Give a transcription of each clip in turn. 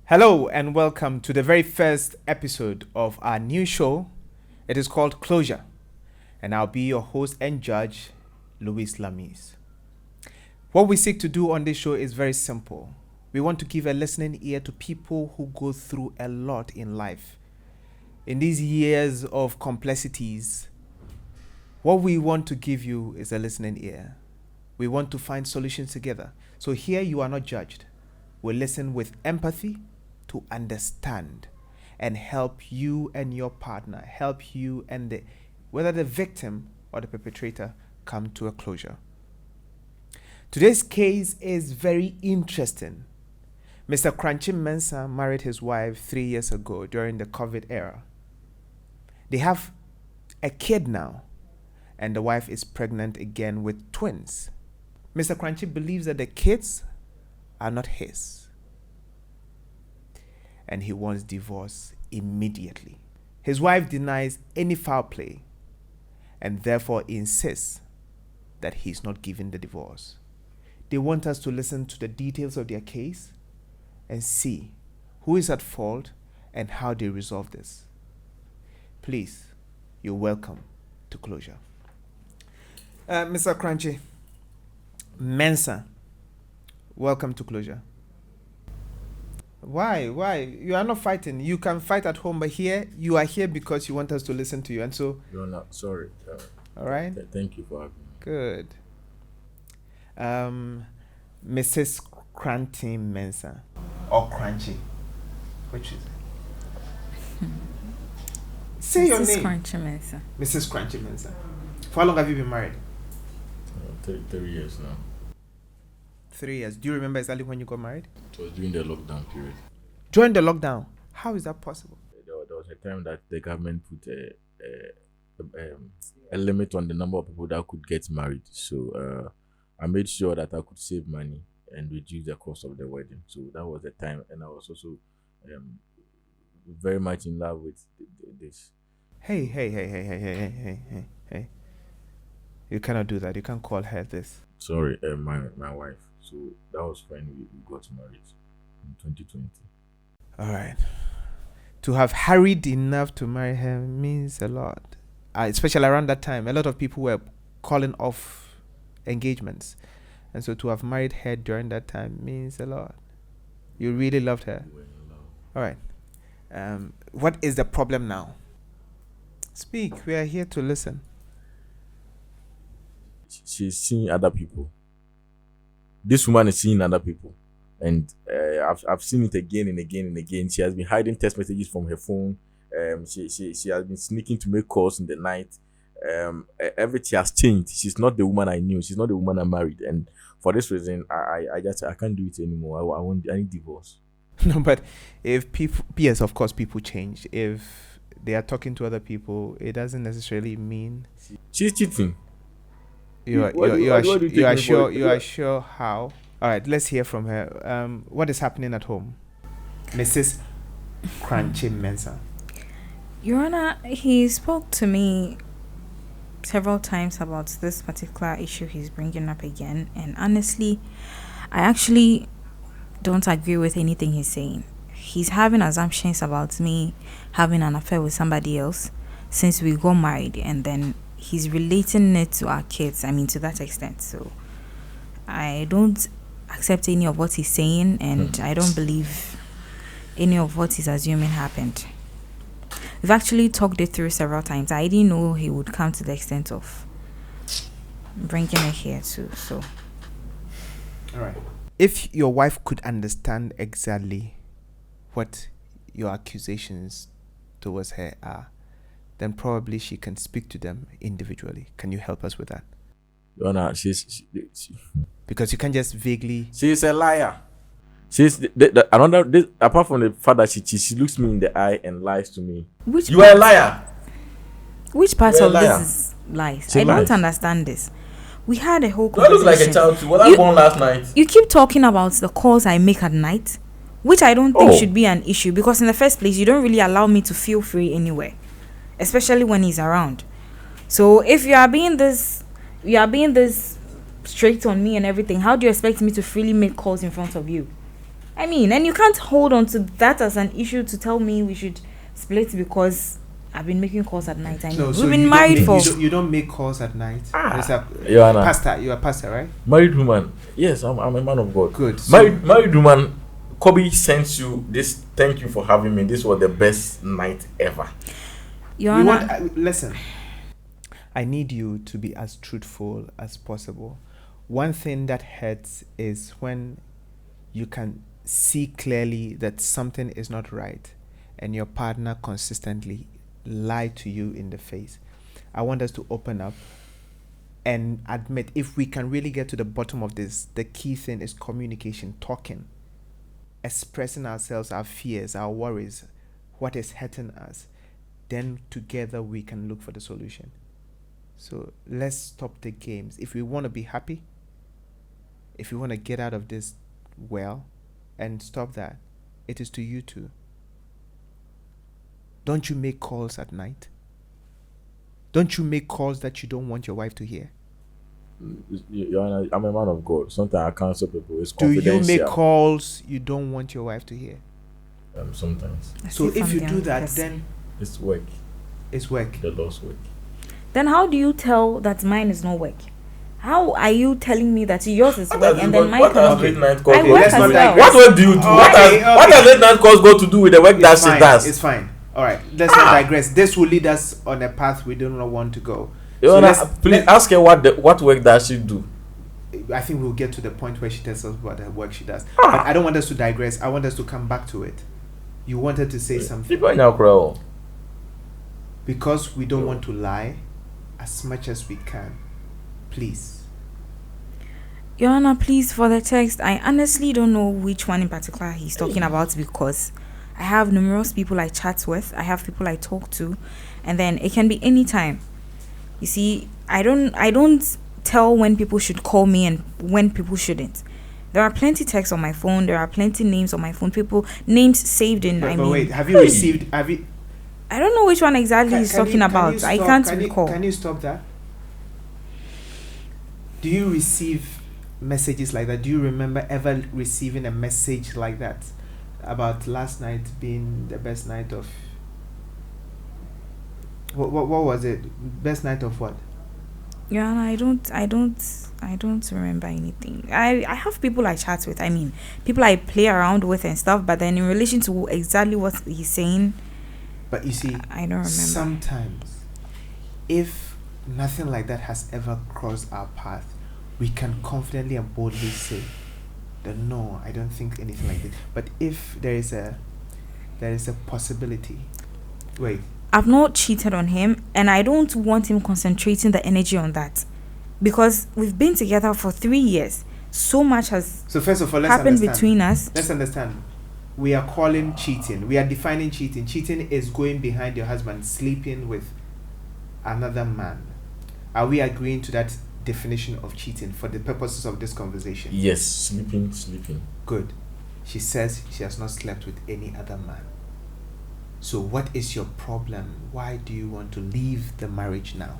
Hello and welcome to the very first episode of our new show. It is called Closure, and I'll be your host and judge, Louis Lamis. What we seek to do on this show is very simple. We want to give a listening ear to people who go through a lot in life. In these years of complexities, what we want to give you is a listening ear. We want to find solutions together. So here you are not judged. We listen with empathy to understand and help you and your partner, help you and whether the victim or the perpetrator come to a closure. Today's case is very interesting. Mr. Korankye Mensah married his wife 3 years ago during the COVID era. They have a kid now, and the wife is pregnant again with twins. Mr. Korankye believes that the kids are not his, and he wants divorce immediately. His wife denies any foul play and therefore insists that he's not giving the divorce. They want us to listen to the details of their case and see who is at fault and how they resolve this. Please, you're welcome to Closure. Mr. Korankye Mensah, welcome to Closure. Why? You are not fighting. You can fight at home, but here, you are here because you want us to listen to you. And so... You're not, sorry. All right? Thank you for having me. Good. Mrs. Korankye Mensah. Or Korankye. Which is it? Say your name. Mrs. Korankye Mensah. Mrs. Korankye Mensah. For how long have you been married? 3 years now. 3 years. Do you remember exactly when you got married? It was during the lockdown period. During the lockdown? How is that possible? There was a time that the government put a limit on the number of people that could get married. So I made sure that I could save money and reduce the cost of the wedding. So that was the time, and I was also very much in love with this. Hey. You cannot do that. You can't call her this. Sorry, my wife. So that was when we got married in 2020. All right. To have hurried enough to marry her means a lot. Especially around that time, a lot of people were calling off engagements. And so to have married her during that time means a lot. You really loved her. We were in love. All right. What is the problem now? Speak. We are here to listen. She's seeing other people. This woman is seeing other people, and I've seen it again and again and again. She has been hiding text messages from her phone. She has been sneaking to make calls in the night. Everything has changed. She's not the woman I knew. She's not the woman I married, and for this reason, I can't do it anymore. I need divorce. No, but if people, yes, of course, people change. If they are talking to other people, it doesn't necessarily mean she's cheating. You are sure how? All right, let's hear from her. What is happening at home, Mrs. Korankye Mensah? Your Honor, he spoke to me several times about this particular issue he's bringing up again, and honestly, I actually don't agree with anything he's saying. He's having assumptions about me having an affair with somebody else since we got married, and then he's relating it to our kids, to that extent. So I don't accept any of what he's saying, and I don't believe any of what he's assuming happened. We've actually talked it through several times. I didn't know he would come to the extent of bringing it here too. So, all right. If your wife could understand exactly what your accusations towards her are, then probably she can speak to them individually. Can you help us with that? Your Honor, because you can't just vaguely... She's a liar. She's apart from the fact that she looks me in the eye and lies to me. You are a liar. Which part of this is lies? I don't understand this. We had a whole conversation. You look like a child too. Was I born last night? You keep talking about the calls I make at night, which I don't think should be an issue, because in the first place, you don't really allow me to feel free anywhere, especially when he's around. So if you are being this strict on me and everything, how do you expect me to freely make calls in front of you? I mean, and you can't hold on to that as an issue to tell me we should split because I've been making calls at night. I mean, we've been married for... You don't make calls at night? Pastor, you're a pastor, right? Married woman. Yes, I'm a man of God. Good. Married woman, Kobe sends you this, thank you for having me. This was the best night ever. Listen, I need you to be as truthful as possible. One thing that hurts is when you can see clearly that something is not right and your partner consistently lie to you in the face. I want us to open up and admit, if we can really get to the bottom of this, the key thing is communication, talking, expressing ourselves, our fears, our worries, what is hurting us. Then together we can look for the solution. So let's stop the games. If we want to be happy, if we want to get out of this well and stop that, it is to you two. Don't you make calls at night? Don't you make calls that you don't want your wife to hear? I'm a man of God. Sometimes I counsel people. It's Do confidential. you make calls you don't want your wife to hear? Sometimes. So if you do that, then it's work. It's work. The Lord's work. Then how do you tell that mine is not work? How are you telling me that yours is work and then mine cannot be? I work as well. What work do you do? What does late night calls got to do with the work that she does? It's fine. All right, let's not digress. This will lead us on a path we don't want to go. Please ask her what work does she do. I think we'll get to the point where she tells us what work she does. But I don't want us to digress. I want us to come back to it. You wanted to say something. People now cry. Because we don't want to lie as much as we can. Please. Your Honor, please, for the text, I honestly don't know which one in particular he's talking about, because I have numerous people I chat with, I have people I talk to, and then it can be any time. You see, I don't tell when people should call me and when people shouldn't. There are plenty texts on my phone, there are plenty names on my phone, people names saved in. But wait, have you received? I don't know which one exactly he's talking about. I can't recall. Can you stop that? Do you receive messages like that? Do you remember ever receiving a message like that about last night being the best night of what was it? Best night of what? Yeah, I don't remember anything. I have people I chat with. I mean, people I play around with and stuff. But then in relation to exactly what he's saying, but you see, I don't remember. Sometimes, if nothing like that has ever crossed our path, we can confidently and boldly say that no, I don't think anything like this. But if there is a possibility, wait. I've not cheated on him, and I don't want him concentrating the energy on that, because we've been together for 3 years. So much has first of all, happened between us. Let's understand. We are calling cheating. We are defining cheating. Cheating is going behind your husband, sleeping with another man. Are we agreeing to that definition of cheating for the purposes of this conversation? Yes, sleeping. Good. She says she has not slept with any other man. So what is your problem? Why do you want to leave the marriage now?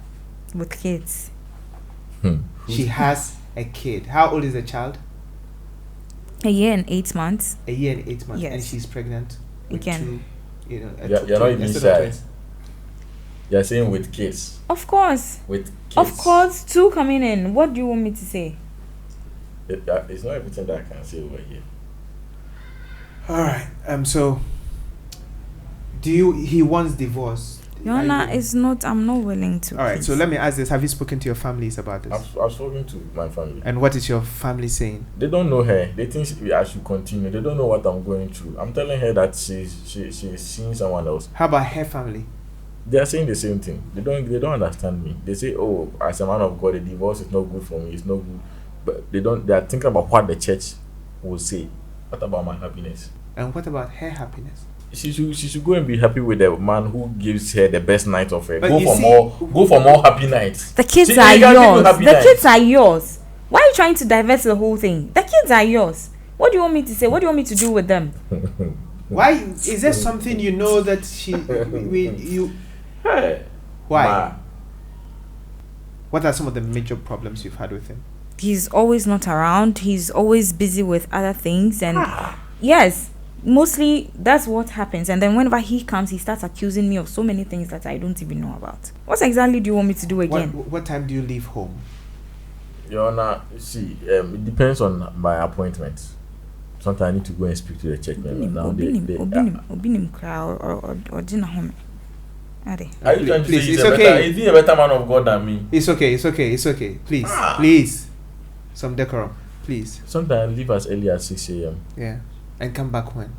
With kids. She has a kid. How old is the child? 1 year and 8 months. 1 year and 8 months. Yes. And she's pregnant with again. You're not even shy. You're saying with kids. Of course. With kids. Of course, 2 coming in. What do you want me to say? It's not everything that I can say over here. All right. So he wants divorce. Your Honor, I'm not willing to. All right, so let me ask this. Have you spoken to your families about this? I've spoken to my family. And what is your family saying? They don't know her. They think I should continue. They don't know what I'm going through. I'm telling her that she's seeing someone else. How about her family? They are saying the same thing. They don't understand me. They say, oh, as a man of God, a divorce is not good for me. It's not good. But they are thinking about what the church will say. What about my happiness? And what about her happiness? She should go and be happy with the man who gives her the best night of her. But Go for more happy nights. The kids are yours. The kids are yours. Why are you trying to divert the whole thing? The kids are yours. What do you want me to say? What do you want me to do with them? Why is there something you know that why? Ma. What are some of the major problems you've had with him? He's always not around. He's always busy with other things, and Yes, mostly that's what happens. And then whenever he comes, he starts accusing me of so many things that I don't even know about. What exactly do you want me to do again? What time do you leave home? Your Honor, see, it depends on my appointment. Sometimes I need to go and speak to the church member. Now Obinim crowd or dinner home. Are they? Are you trying to say Please, he's it's a okay. better, is he a better man of God than me? It's okay. Please. Some decorum, please. Sometimes I leave as early as 6 a.m. Yeah. And come back when?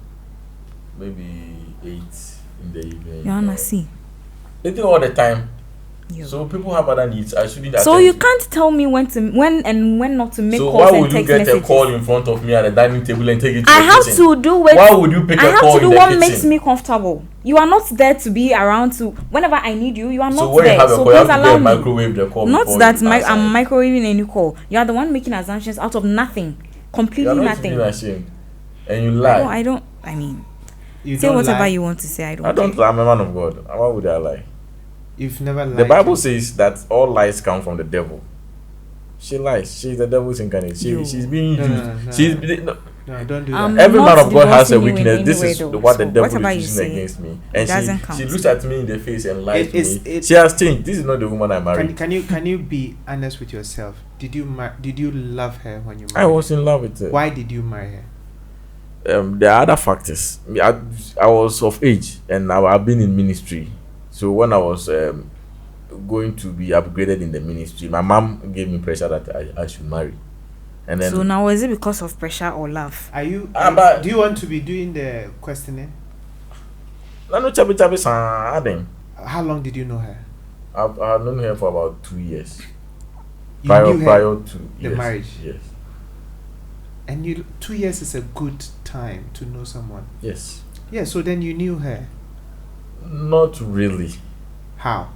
Maybe 8 in the evening. You wanna see? They do all the time. Yo. So people have other needs. I shouldn't. So you can't tell me when not to make so calls why and would you text get messages. a call in front of me at the dining table and take it to I the have kitchen? to do it. Why would you pick I a have call to do in the what kitchen? makes me comfortable. You are not there to be around to whenever I need you. You are So not when you there. have a So call, you have please to allow go and me. microwave the call. Not before that you answer I'm it. microwaving any call. You are the one making assumptions out of nothing, You completely are not nothing. even ashamed, and you lie. No, I don't. I mean, You say don't whatever lie. you want to say. I don't. I don't. care. I'm a man of God. Why would I lie? You've never lied. The Bible says that all lies come from the devil. She lies. She's the devil's incarnate. She's being used. No. She's No, don't do I'm that. every man not of God has a divorcing you in weakness. any This way is though. what the So devil whatever you is using say, against me, it and doesn't she count. looks at me in the face and lies to me. It's- She has changed. This is not the woman I married. Can you be honest with yourself? Did you love her when you married I was her? in love with her. Why did you marry her? There are other factors. I was of age and I've been in ministry. So when I was going to be upgraded in the ministry, my mom gave me pressure that I should marry. And then So now is it because of pressure or love? Are you? But- do you want to be doing the questioning? How long did you know her? I've known her for about 2 years. You Prior knew her, to the yes, marriage? Yes. and 2 years is a good time to know someone. Yes. Yeah. So then you knew her. Not really. How?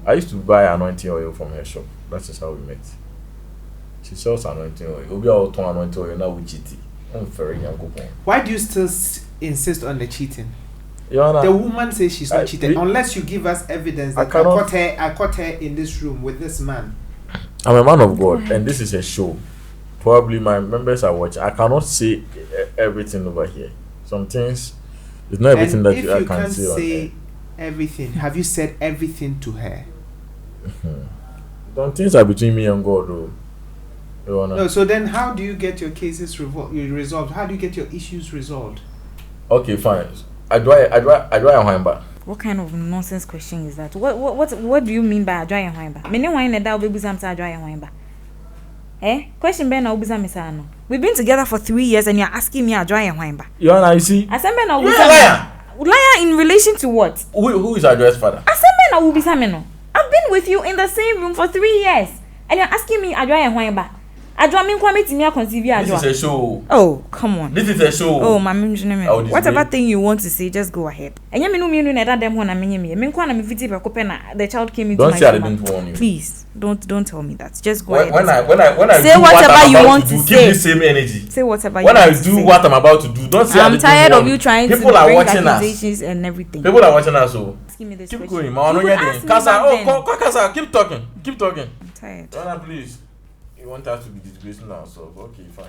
I used to buy anointing oil from her shop. That's just how we met. She sells anointing oil. Obi a oton anointing oil na wuchiti. Very young. Why do you still insist on the cheating? Your Honor, The woman says she's not cheated unless you give us evidence I that cannot- I caught her in this room with this man. I'm a man of God, and this is a show. Probably my members are watching. I cannot say everything over here. Some things, it's not everything And that if I you can can't say. say everything, have you said everything to her? Some things are between me and God, though. Your Honor. No. So then, how do you get your cases resolved? How do you get your issues resolved? Okay, fine. I do a wine. What kind of nonsense question is that? What do you mean by dry and wine? Me no wine that baby sam dry and wine. Eh? Question ben na ubisa me say no. We've been together for 3 years and you're asking me a dry and wine. Your Honor, you see, Asembe na you're a ubisa liar. Liar in relation to what? Who is Adjo's father? Asembe na ubisa me no. I've been with you in the same room for 3 years and you're asking me a dry and wine. Adwa me kwa metimi conceive adwa. This is a show. Oh, come on. This is a show. Oh, my me. I'll Whatever display. thing you want to say, just go ahead. And you know na dem ho na menye me. Me kwa na me fiti pe na the child came into Don't my say I stomach. didn't warn you. Please, don't tell me that. Just go When ahead. I Say do what whatever I'm you about want to do, to keep say. this same energy. Say whatever you When want I to do say. what I'm about to do, don't say I I'm didn't tired warn of you trying to People are bring watching us. accusations and everything. People are watching us, so Ask me this keep question. going. Man, You could ask me Kasa, back then. Kasa, keep talking. Keep talking. I'm tired. Honor, please. You want us to be disgracing ourselves? Okay, fine.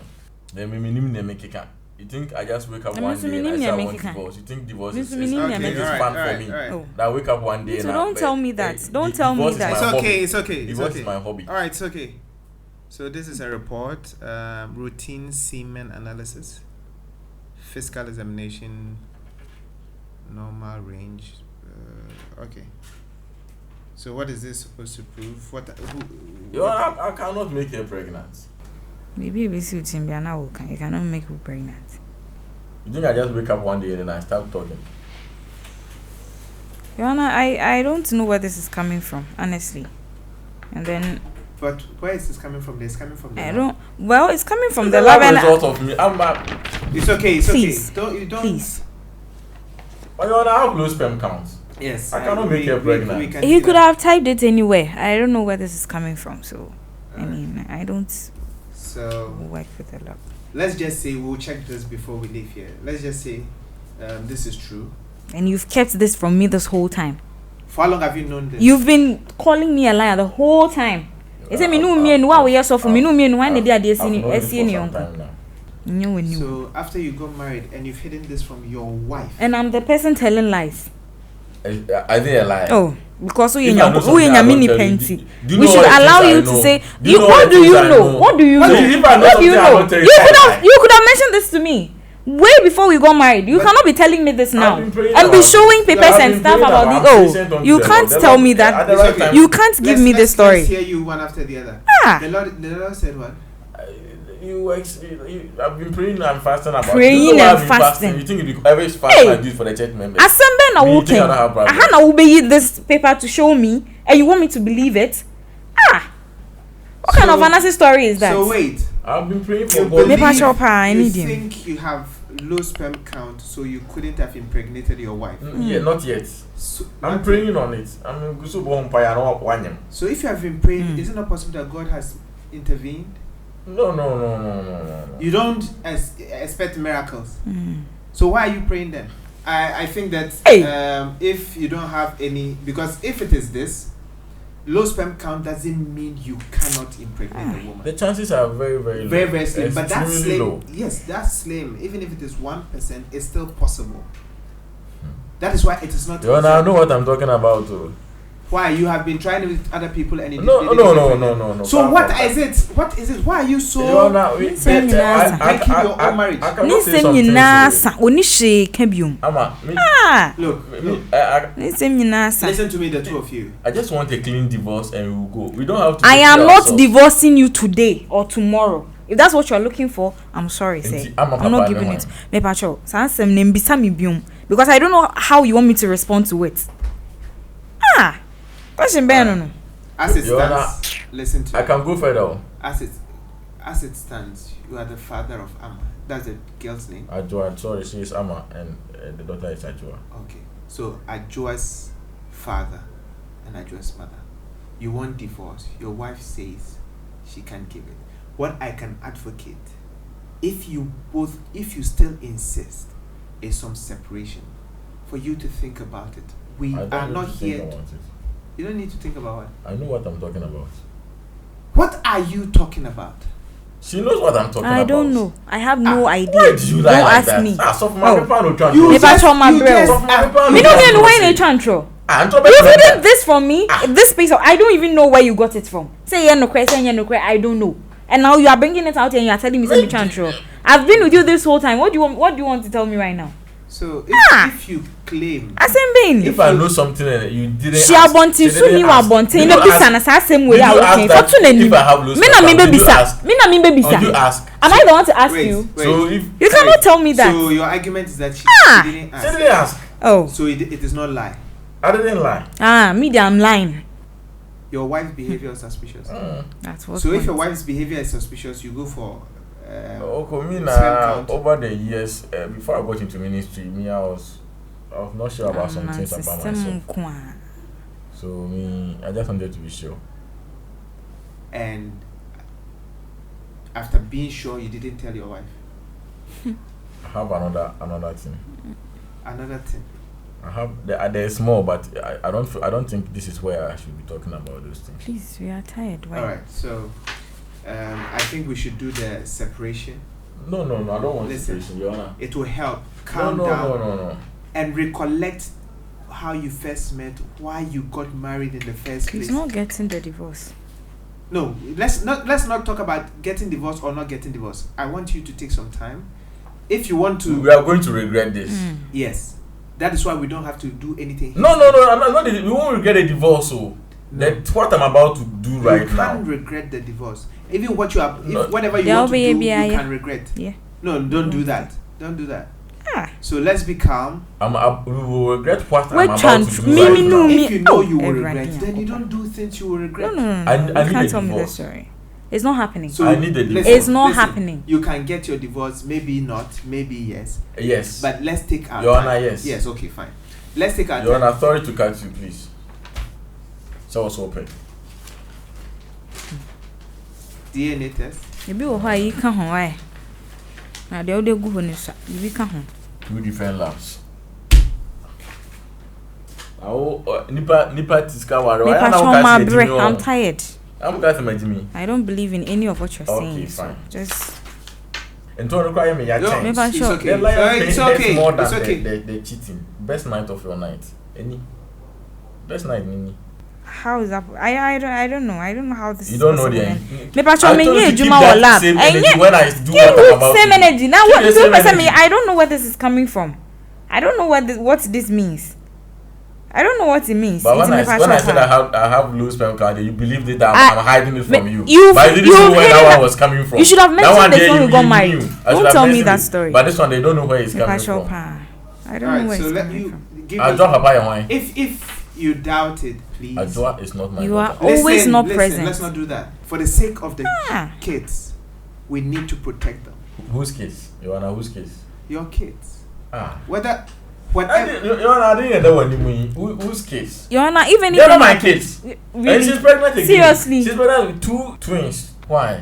Then me kika. You think I just wake up I'm one assuming day and I say I me want kika. divorce? You think divorce Me is assuming me okay, kika. it's fun for me? Oh. That I wake up one day So and don't tell me that. Don't tell me divorce is that. my It's hobby. okay. It's okay. It's Divorce okay. is my hobby. All right. It's okay. So this is a report. Routine semen analysis. Physical examination. Normal range. Okay. So what is this supposed to prove? I cannot make her pregnant. Maybe if you see me now, you cannot make you pregnant. You think I just wake up one day and then I start talking? Joanna, I don't know where this is coming from, honestly. And then But where is this coming from? This coming from. I don't. Well, it's coming from It's the a love lab and result of me. It's okay. It's Please. okay. Don't. please. But you wanna have low sperm counts. Yes. I cannot make her pregnant. can He see could that. have typed it anywhere. I don't know where this is coming from. So, I mean, I don't So work with the love. let's just say we'll check this before we leave here. Let's just say this is true. And you've kept this from me this whole time. For how long have you known this? You've been calling me a liar the whole time. Is it me no me and why we are so for me no me and why they are I've known this seeing for your some uncle? time now. So after you got married and you've hidden this from your wife, and I'm the person telling lies. I think a lie. Oh, because we If I know something I don't mini tell you, penty. do you We know should what allow things I you to know? say. Do you know What do you things I know? What do you know? If I know What do you something I know? don't tell you, You could have mentioned this to me way before we got married. You cannot be telling me this now been praying and be about showing it. papers I've and been stuff praying about about the. it. Patient Oh, unto you the can't Lord. tell me At that. the right time. You can't give me the story. Let's hear you one after the other. Ah. The Lord said what? I've been praying and fasting about Praying you know and I've been fasting. You think if you ever fast Hey. like this for the church members? Asembe na Me, you walking. think I don't have I problems? had to obey this paper to show me, and you want me to believe it? Ah, what kind of fantasy story is that? So wait, I've been praying you for Paper God. chopper, I you need him. think you have low sperm count, so you couldn't have impregnated your wife. Yeah, not yet. So, I'm praying on it. I'm going to go home. I don't want him. So if you have been praying, is it not possible that God has intervened? No. You don't expect miracles. So why are you praying then? I think that if you don't have any, because if it is this, low sperm count doesn't mean you cannot impregnate a woman. The chances are very, very low. Very, very slim. But that's Extremely slim. low. Yes, that's slim. Even if it is 1%, it's still possible. That is why it is not. You I know what I'm talking about. Too. Why you have been trying with other people and it No. So what is it? What is it? Why are you so? Breaking your own marriage. I cannot say some things. Look, listen to me, the two of you. I just want a clean divorce and we will go. We don't have to. I am not ourselves. divorcing you today or tomorrow. If that's what you're looking for, I'm sorry, say. I'm not giving it. Because I don't know how you want me to respond to it. Question no. As it stands, listen to I me. can go further. As it stands, you are the father of Amma. That's the girl's name. Ajua, sorry, she is Amma and the daughter is Ajua. Okay. So Ajua's father and Ajua's mother. You want divorce. Your wife says she can't give it. What I can advocate, if you still insist, is some separation for you to think about it. We are not here. You don't need to think about what. I know what I'm talking about. What are you talking about? She knows what I'm talking about. I don't know. I have no idea. Why did you don't lie ask like me. that? So my paper no transfer. You just Me no mean when a chantro. You hidden this from me. This piece of I don't even know where you got it from. Say no question, I don't know. And now you are bringing it out and you are telling me something chantro. I've been with you this whole time. What do you want to tell me right now? So if you claim, if I know something and you didn't she abonti so ni wa abonti no bisa na sa same way I okay for to na ni me na me baby bisa you ask am I the one to ask you so if you cannot tell me that so your argument is that she didn't ask oh so it is not lie. I didn't lie me I'm lying. Your wife's behavior is suspicious. That's what so if your wife's behavior is suspicious you go for over the years before I got into ministry, I was not sure about some things about myself. So I just wanted to be sure. And after being sure, you didn't tell your wife. I have another thing. Another thing. I have there's more, but I don't think this is where I should be talking about those things. Please, we are tired. Why? All right, so. I think we should do the separation. No, I don't want separation, Your Honor. It will help calm down. No. And recollect how you first met, why you got married in the first place. He's not getting the divorce. No, let's not talk about getting divorced or not getting divorced. I want you to take some time. If you want to, we are going to regret this. Yes, that is why we don't have to do anything. No. We won't regret a divorce. So that's what I'm about to do right now. You can't regret the divorse. Even what you have, whatever you want to do, you can regret. Yeah. No, don't do that. Don't do that. So let's be calm. We will regret what I'm about to do right now. If you know you will regret, then you don't do things you will regret. No. I You can't need tell a me divorce. this story. It's not happening. So I need a divorce. It's not happening. You can get your divorce, maybe not, maybe yes. Yes. But let's take our Your time. Honor, yes. Yes, okay, fine. Let's take our Your time. Honor, sorry to cut you, please. So I was open. DNA test. Ebi wo ha yi ka ho why? Na de ode gu ho ni sa. Ebi ka ho. 2 different labs. Nipa tiska ware. I'm tired. I'm got to Jimmy. I don't believe in any of what you're saying. Okay, fine. So just And to require me, No, Maybe chance. sure. okay. The lion It's thing okay. is more than It's okay. the cheating. Best night of your night. Any? Best night, Nini. How is that? I don't know. I don't know how this. You don't know possible the then. end. Maybe I I should told you me to keep Juma that or lab. same And energy yeah, when I do give what I'm me about same to do. energy. Now Keep what? the same energy. I don't know where this is coming from. I don't know what this means. I don't know what it means. But when It's I me said I have low sperm count, you believed it that I'm hiding it from you. you've- But you didn't you've know where hidden that that- one was coming from. You should have That mentioned one it day when we got married. knew. I should Don't have tell me mentioned that it. story. But this one they don't know where it's coming from. I don't All know right, where so it's let coming you from. give I me. drop Papa your wine. If you doubt it, please. Ajwa is not my You are daughter. always not present. Let's not do that. For the sake of the Ah. kids, we need to protect them. Whose case? Joanna, whose case? Your kids. Ah. Whether. I didn't know what you mean. Whose case? Joanna, even They're if not my kids. really, And she's pregnant again. Seriously? She's pregnant with 2 twins. Why?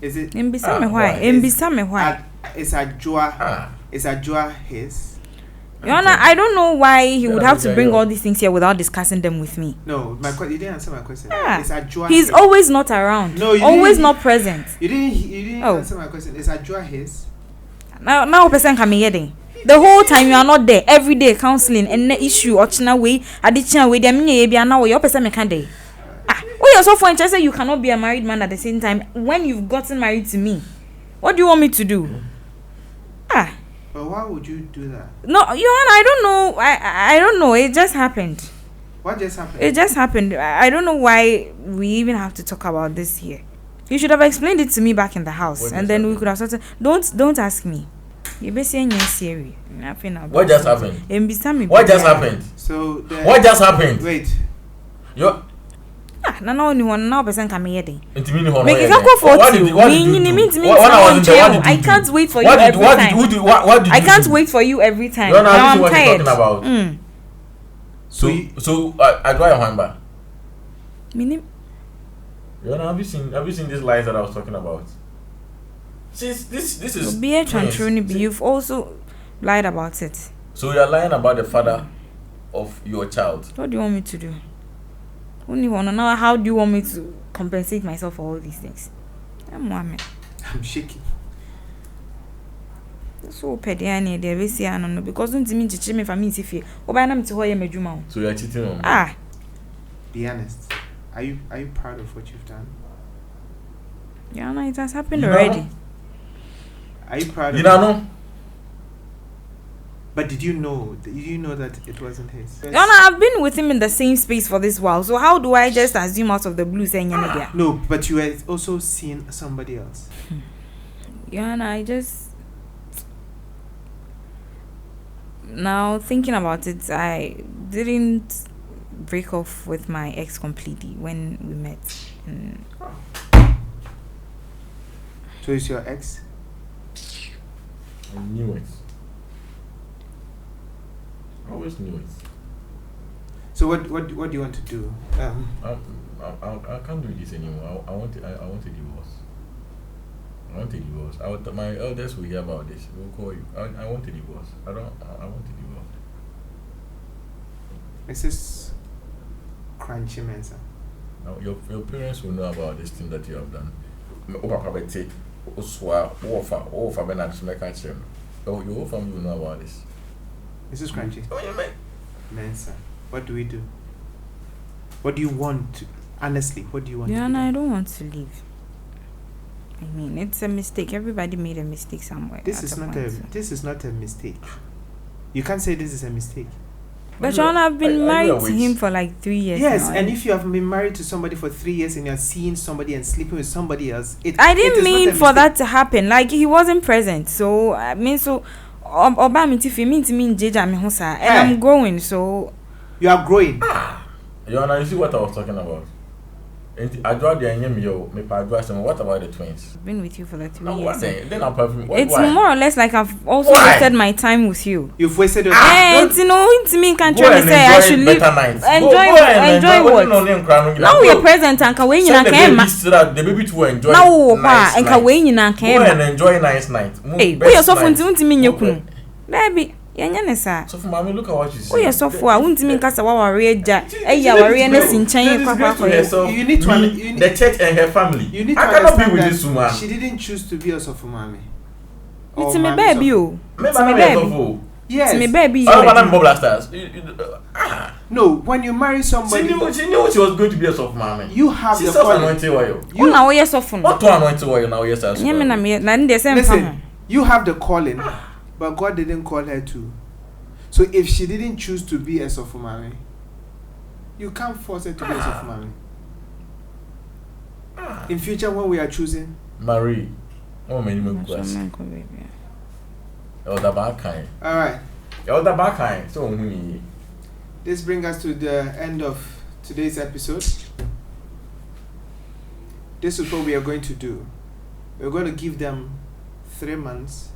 Is it? Mbisa me why? why? Mbisa me why? Is Ajwa? Ah. Is Ajwa his? Joanna, I don't know why he would Yeah, have to yeah, bring yeah. all these things here without discussing them with me. No, you didn't answer my question. Yeah. Is Ajwa? He's his? always not around. No, you always didn't- not present. You didn't Oh. answer my question. Is Ajwa his? Now person come here. The whole time you are not there. Every day counseling and the issue ochina way, adichina way. They mean you be now your person make day. Ah, oh you're so funny. Say you cannot be a married man at the same time when you've gotten married to me. What do you want me to do? Ah, But why would you do that? no, I don't know. I don't know. It just happened. What just happened? It just happened. I don't know why we even have to talk about this here. You should have explained it to me back in the house, What and just then we happened? could have started. Don't ask me. You be saying you're serious. Nothing about What just it. happened? Mbisa me What just biara. happened? So What just happened? Wait. Yo, Ah, no one now person come here then. intimini hono. Make it go for you. What did you do? When I wasn't there, what did you I do? can't wait for you What did every what time. did what did I you can't do? wait for you every time. You're not Now I'm what you're tired. talking about. So you- So I draw your hand back. Minim- You know, have you seen these lies that I was talking about? This is Be a twins. true be. You've also lied about it. So you're lying about the father of your child. What do you want me to do? Only one now. How do you want me to compensate myself for all these things? I'm woman. I'm shaking. So petty any there we see no because don't mean to me for me if you oba na me to hoye medwuma. So you're cheating on me. Ah, Be honest. Are you proud of what you've done? yeah, no, it has happened You already. know? Are you proud You of don't it? know? But did you know that it wasn't his? Yeah, no, I've been with him in the same space for this while. So how do I just assume out of the blue saying yeah? No, but you were also seeing somebody else. Yeah, no, I just now thinking about it, I didn't break off with my ex completely when we met. So it's your ex? I knew it. I always knew it. So what do you want to do? I can't do this anymore. I want a divorce. I want a divorce. My elders will hear about this. We'll call you. I want a divorce. I want a divorce. Is this Korankye Mensa? Now your parents will know about this thing that you have done. Your whole family will know about this. Is this Korankye Oh, you mean? Mensa? What do we do? What do you want to, honestly, what do you want Yeah, to no, do? I don't want to leave. I mean, it's a mistake. Everybody made a mistake somewhere. This at is a not point. this is not a mistake. You can't say this is a mistake. But John, I've been I married to wait. him for like 3 years. Yes, now, and if you have been married to somebody for 3 years and you're seeing somebody and sleeping with somebody else, I it didn't is mean not a for mistake. that to happen. Like he wasn't present, so I mean, so Oba me tifi mean to me jeja me hosa, and Hey. I'm growing. So You are growing. You see what I was talking about? I draw the what about the twins? I've been with you for like 3 No, years. what then? Then I'm perfect. It's Why? more or less like I've also Why? wasted my time with you. You've wasted your And you know, to me can Go try to and say I enjoy should leave. better nights. Enjoy Go and enjoy what? Now we are present and ka we Send nyina the ka baby ma. so that the baby too enjoy Now wo nice pa and ka night. we nyina ka Go and ma. enjoy nice night. Hey, we are so fun to me nyekunu. Baby, yanya ne sa. So for mommy, look at what you see. We are so for untimi nkasa wa ware agya. Eya ware na sinchan kwakwa kwa. You need to the church and her family. You need to I cannot be understand with that this woman. she didn't choose to be a Sofumami. Or It's me Mami baby, Sofo? oh. Me It's me Mami baby. Sofo. Yes. It's me baby. Oh, but I'm Blasters. No, when you marry somebody, She knew she was going to be a soft mommy. you have She's the calling. self-anointed oil. You now yes often. What to anointed oil now? Yes, as Yeah, me na me. Na ndi same Listen, you have the calling, but God didn't call her to. So if she didn't choose to be a Sofumami, you can't force her to be a Sofumami. In future, when we are choosing, Marie. Oh, many more questions. Elder Bakai. all right. Elder Bakai. So, who This brings us to the end of today's episode. This is what we are going to do. We're going to give them 3 months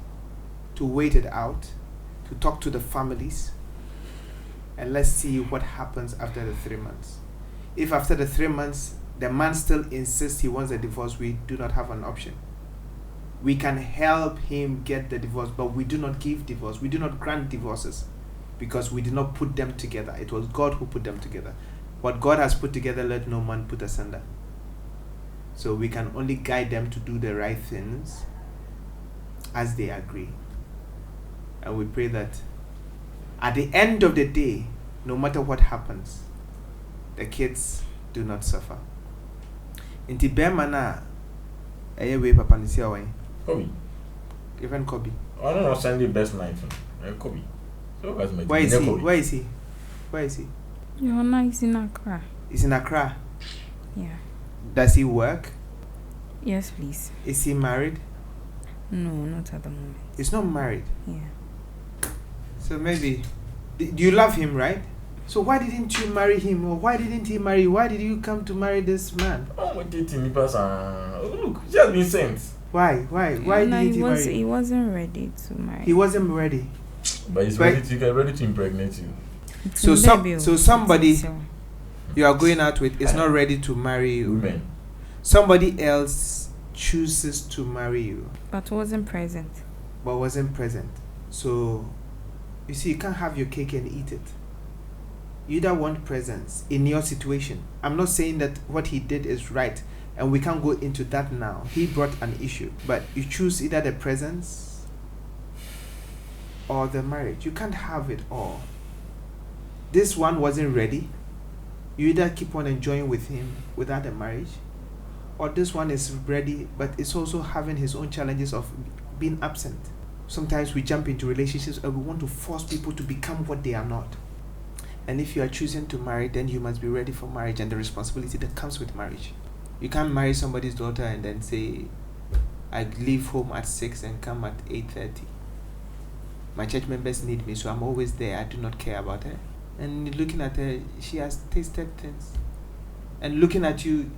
to wait it out, to talk to the families, and let's see what happens after the 3 months. If after the 3 months the man still insists he wants a divorce, we do not have an option. We can help him get the divorce, but we do not give divorce. We do not grant divorces because we did not put them together. It was God who put them together. What God has put together, let no man put asunder. So we can only guide them to do the right things as they agree. And we pray that at the end of the day, no matter what happens, the kids do not suffer. Inti bema na we papa nisi awai. Kobe. Even Kobe. I don't know, Sunday best night. Kobe. So that's my Where is he? Where is he? Where is he? You're nice in Accra. He's in Accra. Yeah. Does he work? Yes, please. Is he married? No, not at the moment. He's not married. Yeah. So maybe do you love him, right? So why didn't you marry him, or why didn't he marry you? Why did you come to marry this man? Oh, my dating person. Look, she has been sent. Why didn't he marry? He wasn't ready to marry. He wasn't ready. But he's ready to impregnate you. So somebody you are going out with is not ready to marry you. Women. Somebody else chooses to marry you, but wasn't present. So you see, you can't have your cake and eat it. You either want presence in your situation. I'm not saying that what he did is right, and we can't go into that now. He brought an issue, but you choose either the presence or the marriage. You can't have it all. This one wasn't ready. You either keep on enjoying with him without a marriage, or this one is ready, but it's also having his own challenges of being absent. Sometimes we jump into relationships and we want to force people to become what they are not. And if you are choosing to marry, then you must be ready for marriage and the responsibility that comes with marriage. You can't marry somebody's daughter and then say, I leave home at 6 and come at 8:30. My church members need me, so I'm always there. I do not care about her. And looking at her, she has tasted things. And looking at you,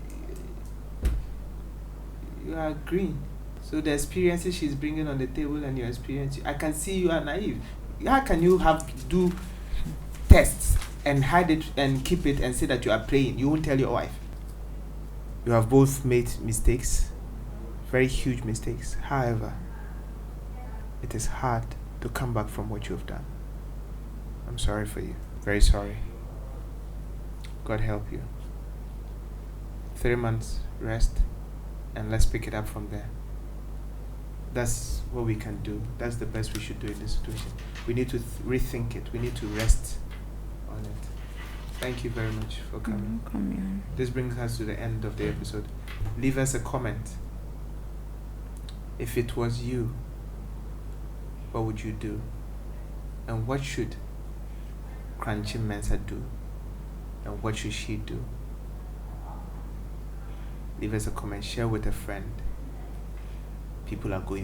you are green. So the experiences she's bringing on the table and your experience, I can see you are naive. How can you do tests and hide it and keep it and say that you are praying? You won't tell your wife. You have both made mistakes, very huge mistakes. However, it is hard to come back from what you have done. I'm sorry for you. Very sorry. God help you. 3 months rest, and let's pick it up from there. That's what we can do. That's the best we should do in this situation. We need to rethink it. We need to rest on it. Thank you very much for coming. This brings us to the end of the episode. Leave us a comment. If it was you, what would you do? And what should Korankye Mensa do? And what should she do? Leave us a comment. Share with a friend. People are going